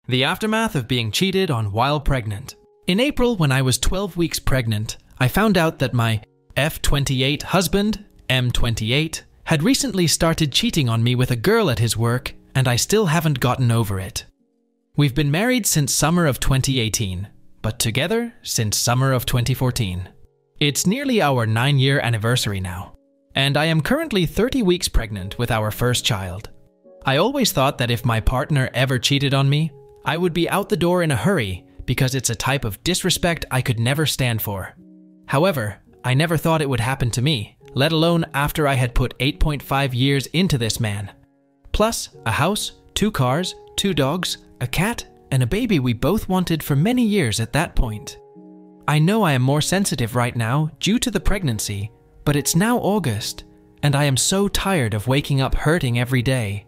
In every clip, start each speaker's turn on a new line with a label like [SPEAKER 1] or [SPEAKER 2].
[SPEAKER 1] The aftermath of being cheated on while pregnant. In April, when I was 12 weeks pregnant, I found out that my F28 husband, M28, had recently started cheating on me with a girl at his work, and I still haven't gotten over it. We've been married since summer of 2018, but together since summer of 2014. It's nearly our 9-year anniversary now, and I am currently 30 weeks pregnant with our first child. I always thought that if my partner ever cheated on me, I would be out the door in a hurry because it's a type of disrespect I could never stand for. However, I never thought it would happen to me, let alone after I had put 8.5 years into this man. Plus, a house, 2 cars, 2 dogs, a cat, and a baby we both wanted for many years at that point. I know I am more sensitive right now due to the pregnancy, but it's now August, and I am so tired of waking up hurting every day.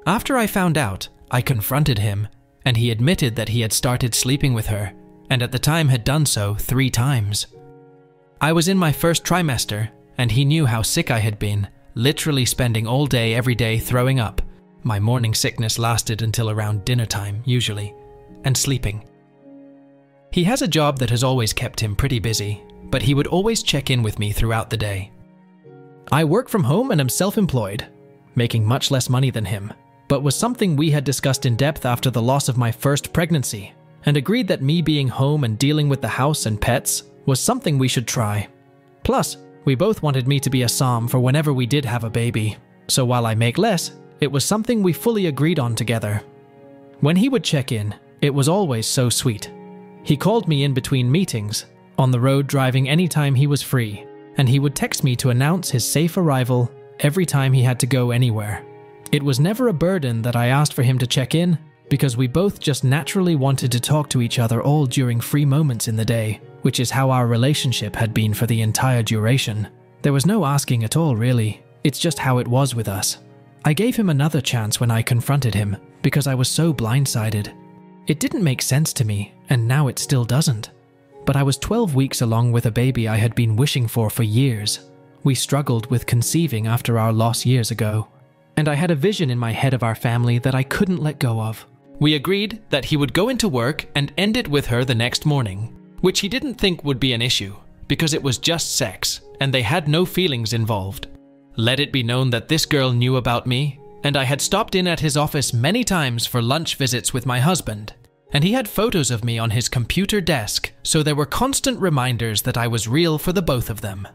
[SPEAKER 1] After I found out, I confronted him, and he admitted that he had started sleeping with her, and at the time had done so 3 times. I was in my first trimester, and he knew how sick I had been, literally spending all day every day throwing up. My morning sickness lasted until around dinner time, usually, and sleeping. He has a job that has always kept him pretty busy, but he would always check in with me throughout the day. I work from home and am self-employed, making much less money than him, but was something we had discussed in depth after the loss of my first pregnancy, and agreed that me being home and dealing with the house and pets was something we should try. Plus, we both wanted me to be a som for whenever we did have a baby, so while I make less, it was something we fully agreed on together. When he would check in, it was always so sweet. He called me in between meetings, on the road driving anytime he was free, and he would text me to announce his safe arrival every time he had to go anywhere. It was never a burden that I asked for him to check in, because we both just naturally wanted to talk to each other all during free moments in the day, which is how our relationship had been for the entire duration. There was no asking at all, really. It's just how it was with us. I gave him another chance when I confronted him, because I was so blindsided. It didn't make sense to me, and now it still doesn't. But I was 12 weeks along with a baby I had been wishing for years. We struggled with conceiving after our loss years ago, and I had a vision in my head of our family that I couldn't let go of. We agreed that he would go into work and end it with her the next morning, which he didn't think would be an issue, because it was just sex, and they had no feelings involved. Let it be known that this girl knew about me, and I had stopped in at his office many times for lunch visits with my husband, and he had photos of me on his computer desk, so there were constant reminders that I was real for the both of them.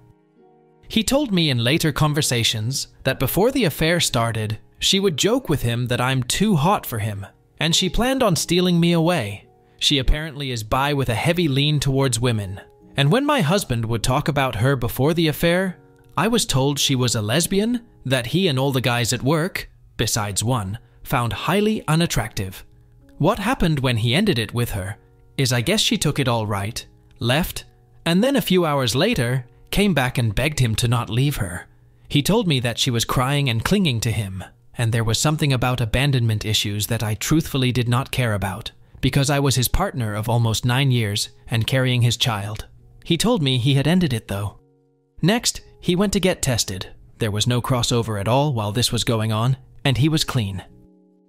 [SPEAKER 1] He told me in later conversations that before the affair started, she would joke with him that I'm too hot for him, and she planned on stealing me away. She apparently is bi with a heavy lean towards women, and when my husband would talk about her before the affair, I was told she was a lesbian that he and all the guys at work, besides one, found highly unattractive. What happened when he ended it with her is I guess she took it all right, left, and then a few hours later, came back and begged him to not leave her. He told me that she was crying and clinging to him, and there was something about abandonment issues that I truthfully did not care about, because I was his partner of almost 9 years and carrying his child. He told me he had ended it though. Next, he went to get tested. There was no crossover at all while this was going on, and he was clean.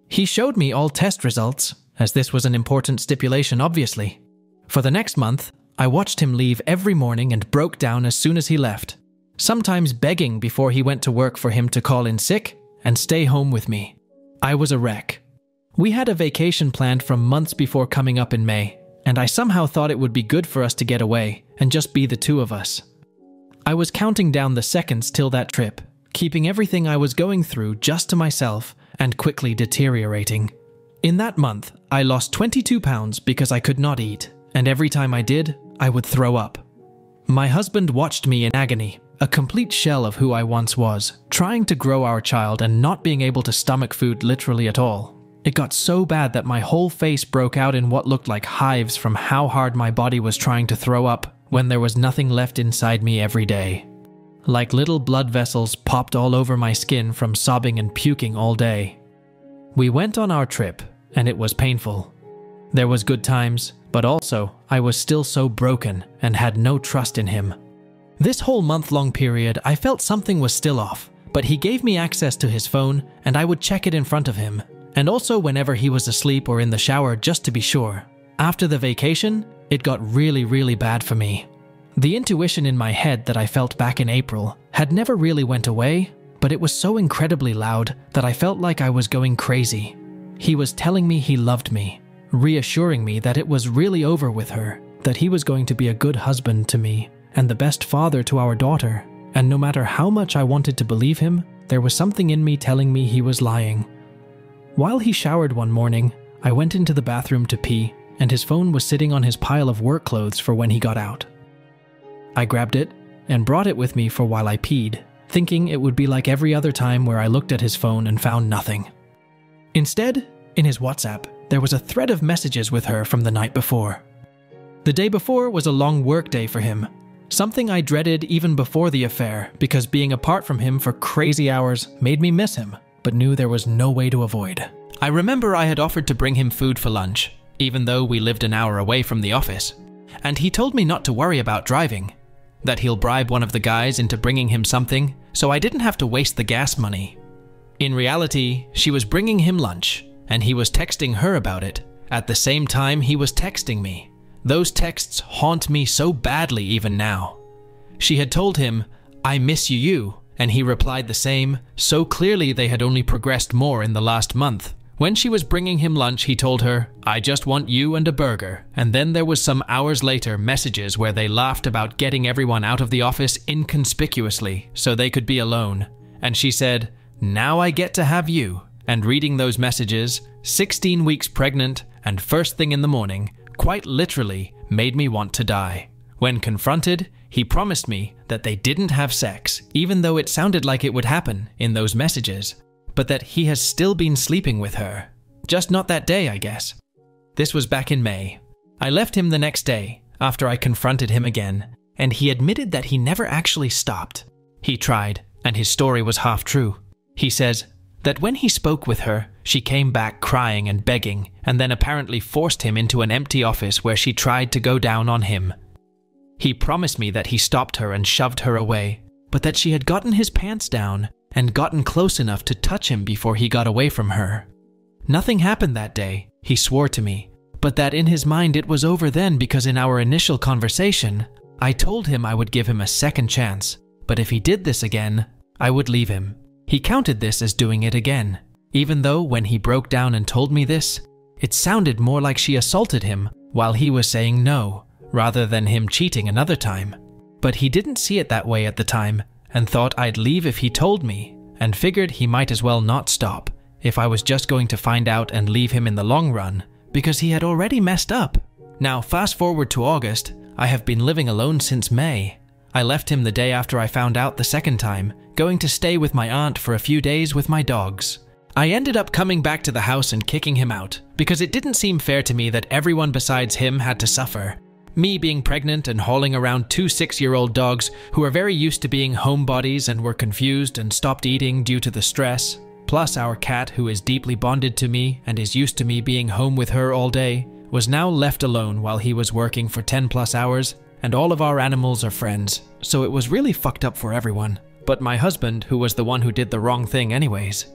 [SPEAKER 1] He showed me all test results, as this was an important stipulation obviously. For the next month, I watched him leave every morning and broke down as soon as he left, sometimes begging before he went to work for him to call in sick and stay home with me. I was a wreck. We had a vacation planned from months before coming up in May, and I somehow thought it would be good for us to get away and just be the 2 of us. I was counting down the seconds till that trip, keeping everything I was going through just to myself and quickly deteriorating. In that month, I lost 22 pounds because I could not eat, and every time I did, I would throw up. My husband watched me in agony, a complete shell of who I once was, trying to grow our child and not being able to stomach food literally at all. It got so bad that my whole face broke out in what looked like hives from how hard my body was trying to throw up when there was nothing left inside me every day. Like little blood vessels popped all over my skin from sobbing and puking all day. We went on our trip, and it was painful. There was good times, but also I was still so broken and had no trust in him. This whole month-long period, I felt something was still off, but he gave me access to his phone and I would check it in front of him, and also whenever he was asleep or in the shower just to be sure. After the vacation, it got really bad for me. The intuition in my head that I felt back in April had never really went away, but it was so incredibly loud that I felt like I was going crazy. He was telling me he loved me, reassuring me that it was really over with her, that he was going to be a good husband to me and the best father to our daughter, and no matter how much I wanted to believe him, there was something in me telling me he was lying. While he showered one morning, I went into the bathroom to pee, and his phone was sitting on his pile of work clothes for when he got out. I grabbed it and brought it with me for while I peed, thinking it would be like every other time where I looked at his phone and found nothing. Instead, in his WhatsApp, there was a thread of messages with her from the night before. The day before was a long work day for him, something I dreaded even before the affair because being apart from him for crazy hours made me miss him, but knew there was no way to avoid. I remember I had offered to bring him food for lunch, even though we lived an hour away from the office, and he told me not to worry about driving, that he'll bribe one of the guys into bringing him something so I didn't have to waste the gas money. In reality, she was bringing him lunch, and he was texting her about it at the same time he was texting me. Those texts haunt me so badly even now. She had told him, "I miss you," and he replied the same, so clearly they had only progressed more in the last month. When she was bringing him lunch, he told her, "I just want you and a burger," and then there was some hours later messages where they laughed about getting everyone out of the office inconspicuously so they could be alone, and she said, "Now I get to have you," and reading those messages, 16 weeks pregnant and first thing in the morning, quite literally made me want to die. When confronted, he promised me that they didn't have sex, even though it sounded like it would happen in those messages, but that he has still been sleeping with her. Just not that day, I guess. This was back in May. I left him the next day, after I confronted him again, and he admitted that he never actually stopped. He tried, and his story was half true. He says that when he spoke with her, she came back crying and begging, and then apparently forced him into an empty office where she tried to go down on him. He promised me that he stopped her and shoved her away, but that she had gotten his pants down and gotten close enough to touch him before he got away from her. Nothing happened that day, he swore to me, but that in his mind it was over then because in our initial conversation, I told him I would give him a second chance, but if he did this again, I would leave him. He counted this as doing it again, even though when he broke down and told me this, it sounded more like she assaulted him while he was saying no, rather than him cheating another time. But he didn't see it that way at the time, and thought I'd leave if he told me, and figured he might as well not stop if I was just going to find out and leave him in the long run, because he had already messed up. Now fast forward to August, I have been living alone since May. I left him the day after I found out the second time, going to stay with my aunt for a few days with my dogs. I ended up coming back to the house and kicking him out, because it didn't seem fair to me that everyone besides him had to suffer. Me being pregnant and hauling around 2 6-year-old dogs who are very used to being homebodies and were confused and stopped eating due to the stress, plus our cat who is deeply bonded to me and is used to me being home with her all day, was now left alone while he was working for 10+ hours, and all of our animals are friends, so it was really fucked up for everyone, but my husband who was the one who did the wrong thing anyways.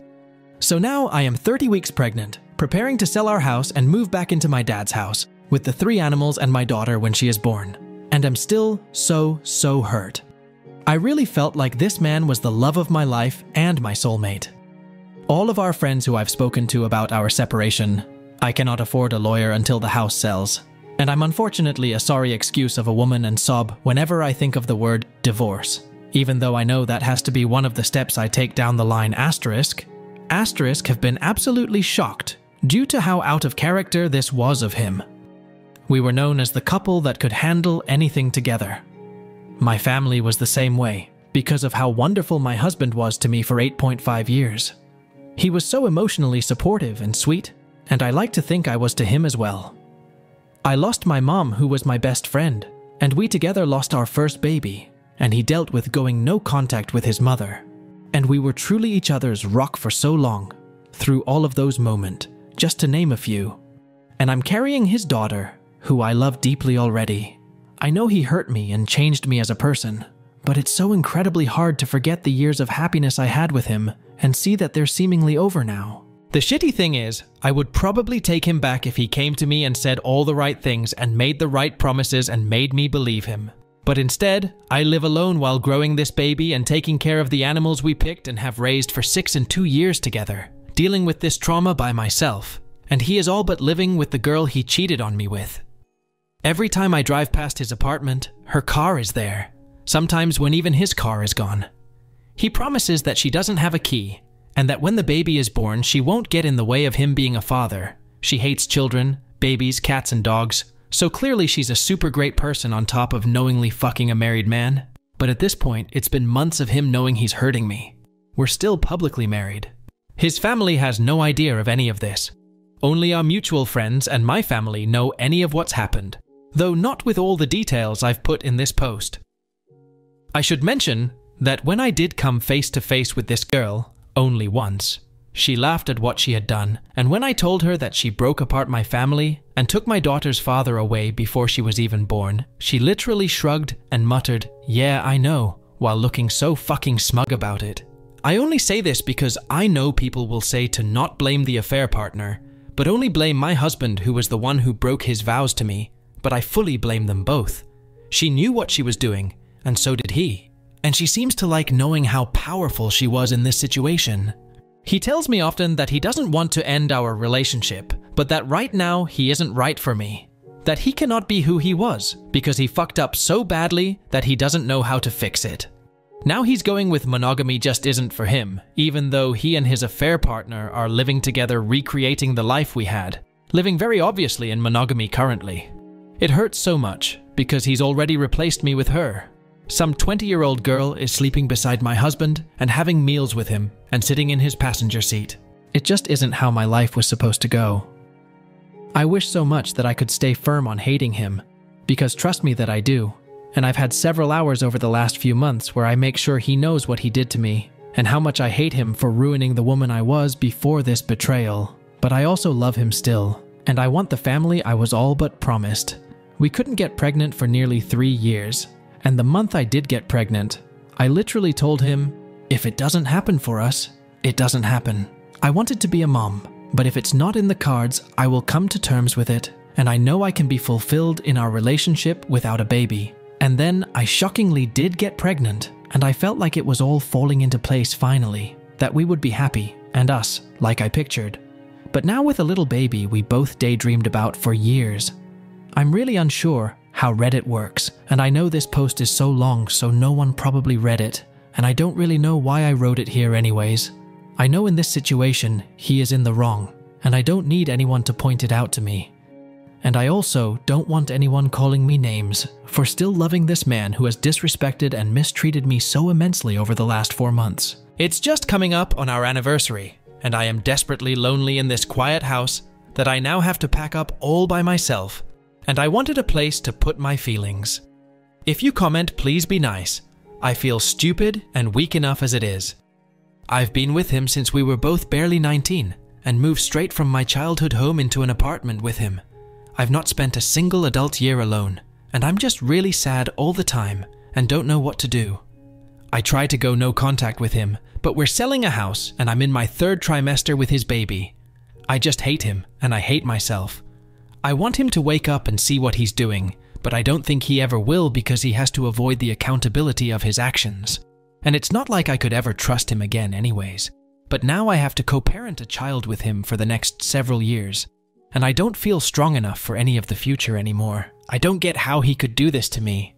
[SPEAKER 1] So now I am 30 weeks pregnant, preparing to sell our house and move back into my dad's house, with the 3 animals and my daughter when she is born. And I'm still so hurt. I really felt like this man was the love of my life and my soulmate. All of our friends who I've spoken to about our separation, I cannot afford a lawyer until the house sells. And I'm unfortunately a sorry excuse of a woman and sob whenever I think of the word divorce. Even though I know that has to be one of the steps I take down the line asterisk have been absolutely shocked due to how out of character this was of him. We were known as the couple that could handle anything together. My family was the same way, because of how wonderful my husband was to me for 8.5 years. He was so emotionally supportive and sweet, and I like to think I was to him as well. I lost my mom, who was my best friend, and we together lost our first baby, and he dealt with going no contact with his mother. And we were truly each other's rock for so long, through all of those moments, just to name a few. And I'm carrying his daughter, who I love deeply already. I know he hurt me and changed me as a person, but it's so incredibly hard to forget the years of happiness I had with him and see that they're seemingly over now. The shitty thing is, I would probably take him back if he came to me and said all the right things and made the right promises and made me believe him. But instead, I live alone while growing this baby and taking care of the animals we picked and have raised for 6 and 2 years together, dealing with this trauma by myself. And he is all but living with the girl he cheated on me with. Every time I drive past his apartment, her car is there, sometimes when even his car is gone. He promises that she doesn't have a key, and that when the baby is born, she won't get in the way of him being a father. She hates children, babies, cats, and dogs, so clearly she's a super great person on top of knowingly fucking a married man. But at this point, it's been months of him knowing he's hurting me. We're still publicly married. His family has no idea of any of this. Only our mutual friends and my family know any of what's happened, though not with all the details I've put in this post. I should mention that when I did come face to face with this girl, only once, she laughed at what she had done, and when I told her that she broke apart my family and took my daughter's father away before she was even born, she literally shrugged and muttered, "Yeah, I know," while looking so fucking smug about it. I only say this because I know people will say to not blame the affair partner, but only blame my husband who was the one who broke his vows to me, but I fully blame them both. She knew what she was doing, and so did he. And she seems to like knowing how powerful she was in this situation. He tells me often that he doesn't want to end our relationship, but that right now he isn't right for me. That he cannot be who he was, because he fucked up so badly that he doesn't know how to fix it. Now he's going with monogamy just isn't for him, even though he and his affair partner are living together recreating the life we had, living very obviously in monogamy currently. It hurts so much, because he's already replaced me with her. Some 20-year-old girl is sleeping beside my husband and having meals with him and sitting in his passenger seat. It just isn't how my life was supposed to go. I wish so much that I could stay firm on hating him, because trust me that I do. And I've had several hours over the last few months where I make sure he knows what he did to me and how much I hate him for ruining the woman I was before this betrayal. But I also love him still, and I want the family I was all but promised. We couldn't get pregnant for nearly 3 years, and the month I did get pregnant, I literally told him, if it doesn't happen for us, it doesn't happen. I wanted to be a mom, but if it's not in the cards, I will come to terms with it, and I know I can be fulfilled in our relationship without a baby. And then I shockingly did get pregnant, and I felt like it was all falling into place finally, that we would be happy, and us, like I pictured. But now with a little baby we both daydreamed about for years. I'm really unsure how Reddit works, and I know this post is so long so no one probably read it, and I don't really know why I wrote it here anyways. I know in this situation he is in the wrong, and I don't need anyone to point it out to me. And I also don't want anyone calling me names for still loving this man who has disrespected and mistreated me so immensely over the last 4 months. It's just coming up on our anniversary, and I am desperately lonely in this quiet house that I now have to pack up all by myself, and I wanted a place to put my feelings. If you comment, please be nice. I feel stupid and weak enough as it is. I've been with him since we were both barely 19 and moved straight from my childhood home into an apartment with him. I've not spent a single adult year alone, and I'm just really sad all the time and don't know what to do. I try to go no contact with him, but we're selling a house and I'm in my 3rd trimester with his baby. I just hate him and I hate myself. I want him to wake up and see what he's doing, but I don't think he ever will because he has to avoid the accountability of his actions. And it's not like I could ever trust him again anyways. But now I have to co-parent a child with him for the next several years. And I don't feel strong enough for any of the future anymore. I don't get how he could do this to me.